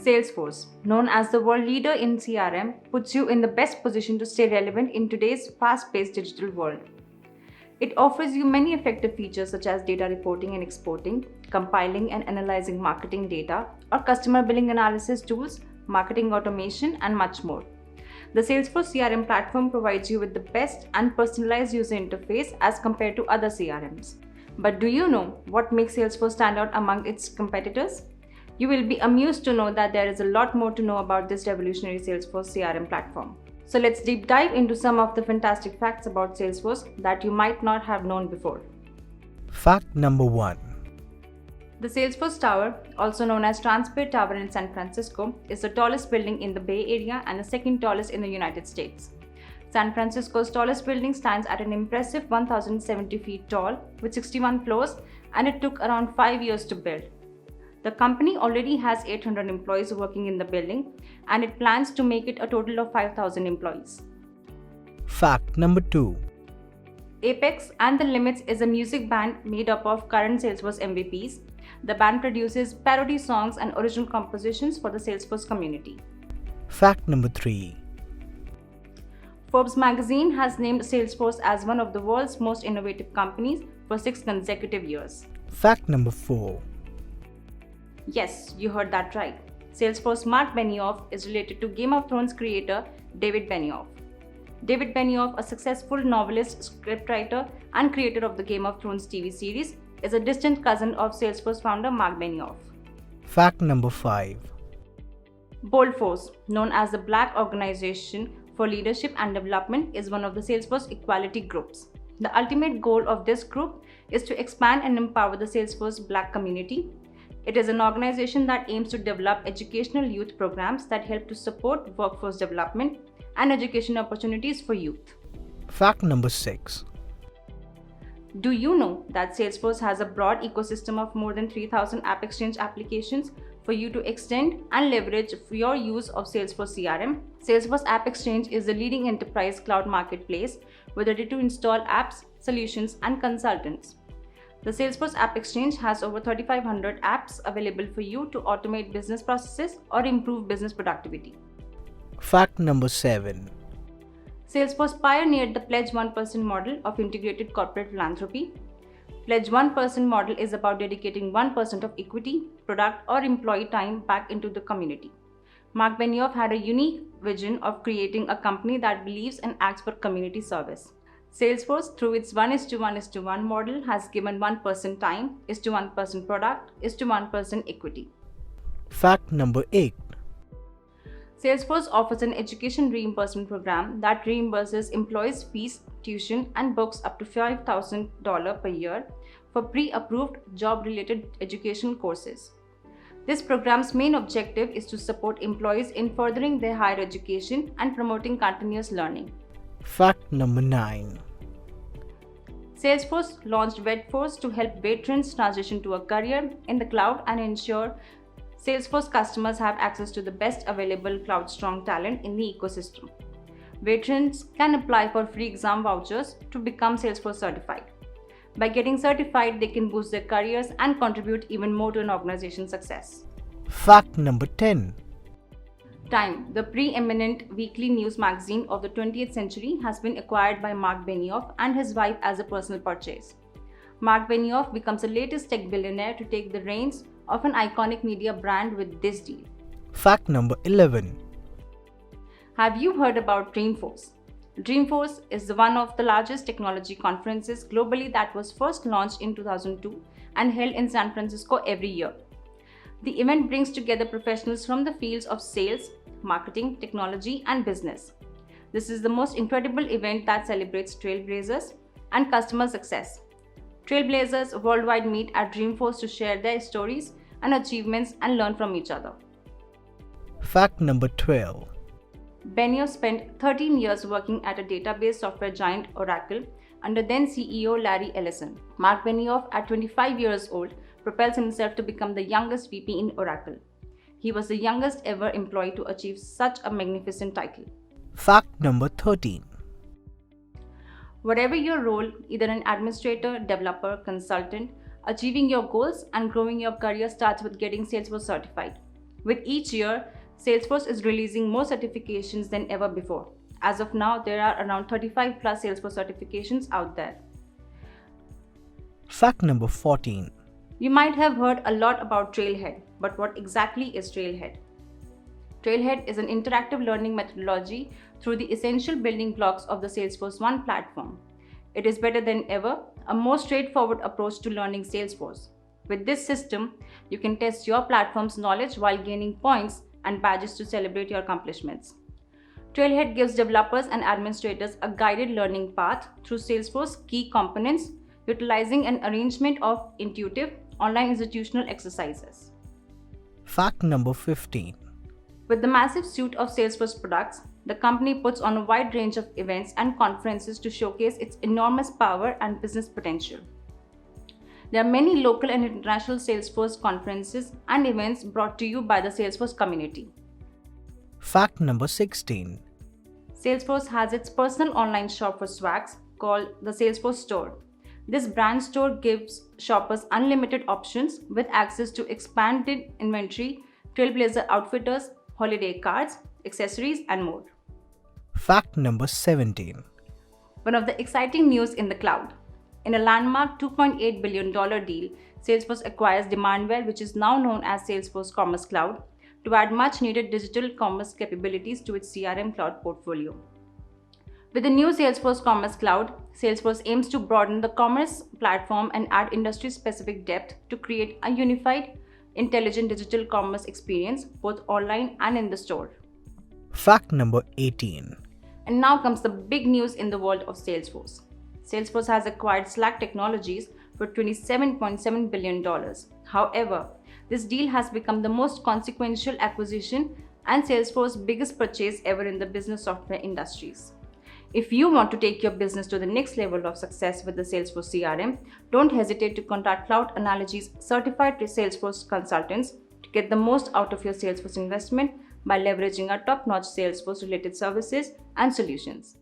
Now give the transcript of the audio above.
Salesforce, known as the world leader in CRM, puts you in the best position to stay relevant in today's fast paced digital world. It offers you many effective features such as data reporting and exporting, compiling and analyzing marketing data, or customer billing analysis tools, marketing automation, and much more. The Salesforce CRM platform provides you with the best and personalized user interface as compared to other CRMs. But do you know what makes Salesforce stand out among its competitors? You will be amused to know that there is a lot more to know about this revolutionary Salesforce CRM platform. So let's deep dive into some of the fantastic facts about Salesforce that you might not have known before. Fact number 1. The Salesforce Tower, also known as Transparent Tower in San Francisco, is the tallest building in the Bay Area and the second tallest in the United States. San Francisco's tallest building stands at an impressive 1,070 feet tall with 61 floors, and it took around 5 years to build. The company already has 800 employees working in the building, and it plans to make it a total of 5,000 employees. Fact number 2. Apex and the Limits is a music band made up of current Salesforce MVPs. The band produces parody songs and original compositions for the Salesforce community. Fact number 3. Forbes magazine has named Salesforce as one of the world's most innovative companies for 6 consecutive years. Fact number 4. Yes, you heard that right. Salesforce Mark Benioff is related to Game of Thrones creator David Benioff. David Benioff, a successful novelist, scriptwriter, and creator of the Game of Thrones TV series, is a distant cousin of Salesforce founder Mark Benioff. Fact number 5. Boldforce, known as the Black Organization for Leadership and Development, is one of the Salesforce equality groups. The ultimate goal of this group is to expand and empower the Salesforce Black community. It is an organization that aims to develop educational youth programs that help to support workforce development and education opportunities for youth. Fact number 6. Do you know that Salesforce has a broad ecosystem of more than 3,000 AppExchange applications for you to extend and leverage your use of Salesforce CRM? Salesforce AppExchange is the leading enterprise cloud marketplace with ready-to-install apps, solutions, and consultants. The Salesforce AppExchange has over 3,500 apps available for you to automate business processes or improve business productivity. Fact number 7. Salesforce pioneered the Pledge 1% model of integrated corporate philanthropy. Pledge 1% model is about dedicating 1% of equity, product, or employee time back into the community. Mark Benioff had a unique vision of creating a company that believes and acts for community service. Salesforce, through its 1:1:1 model, has given 1% time, 1% product, 1% equity. Fact number 8. Salesforce offers an education reimbursement program that reimburses employees' fees, tuition, and books up to $5,000 per year for pre-approved job-related educational courses. This program's main objective is to support employees in furthering their higher education and promoting continuous learning. Fact number 9. Salesforce launched VetForce to help veterans transition to a career in the cloud and ensure Salesforce customers have access to the best available cloud-strong talent in the ecosystem. Veterans can apply for free exam vouchers to become Salesforce certified. By getting certified, they can boost their careers and contribute even more to an organization's success. Fact number 10. Time, the preeminent weekly news magazine of the 20th century, has been acquired by Mark Benioff and his wife as a personal purchase. Mark Benioff becomes the latest tech billionaire to take the reins of an iconic media brand with this deal. Fact number 11. Have you heard about Dreamforce? Dreamforce is one of the largest technology conferences globally that was first launched in 2002 and held in San Francisco every year. The event brings together professionals from the fields of sales, marketing, technology, and business. This is the most incredible event that celebrates trailblazers and customer success. Trailblazers worldwide meet at Dreamforce to share their stories and achievements and learn from each other. Fact number 12. Benioff spent 13 years working at a database software giant Oracle under then CEO Larry Ellison. Mark Benioff, at 25 years old, propels himself to become the youngest VP in Oracle. He was the youngest ever employee to achieve such a magnificent title. Fact number 13. Whatever your role, either an administrator, developer, consultant, achieving your goals and growing your career starts with getting Salesforce certified. With each year, Salesforce is releasing more certifications than ever before. As of now, there are around 35 plus Salesforce certifications out there. Fact number 14. You might have heard a lot about Trailhead, but what exactly is Trailhead? Trailhead is an interactive learning methodology through the essential building blocks of the Salesforce One platform. It is better than ever, a more straightforward approach to learning Salesforce. With this system, you can test your platform's knowledge while gaining points and badges to celebrate your accomplishments. Trailhead gives developers and administrators a guided learning path through Salesforce key components, utilizing an arrangement of intuitive online institutional exercises. Fact number 15. With the massive suite of Salesforce products, the company puts on a wide range of events and conferences to showcase its enormous power and business potential. There are many local and international Salesforce conferences and events brought to you by the Salesforce community. Fact number 16. Salesforce has its personal online shop for swags called the Salesforce Store. This brand store gives shoppers unlimited options with access to expanded inventory, Trailblazer outfitters, holiday cards, accessories, and more. Fact number 17. One of the exciting news in the cloud. In a landmark $2.8 billion deal, Salesforce acquires Demandware, which is now known as Salesforce Commerce Cloud, to add much needed digital commerce capabilities to its CRM cloud portfolio. With the new Salesforce Commerce Cloud, Salesforce aims to broaden the commerce platform and add industry-specific depth to create a unified, intelligent digital commerce experience both online and in the store. Fact number 18. And now comes the big news in the world of Salesforce. Salesforce has acquired Slack Technologies for $27.7 billion. However, this deal has become the most consequential acquisition and Salesforce's biggest purchase ever in the business software industries. If you want to take your business to the next level of success with the Salesforce CRM, don't hesitate to contact Cloud Analogy's certified Salesforce consultants to get the most out of your Salesforce investment by leveraging our top-notch Salesforce-related services and solutions.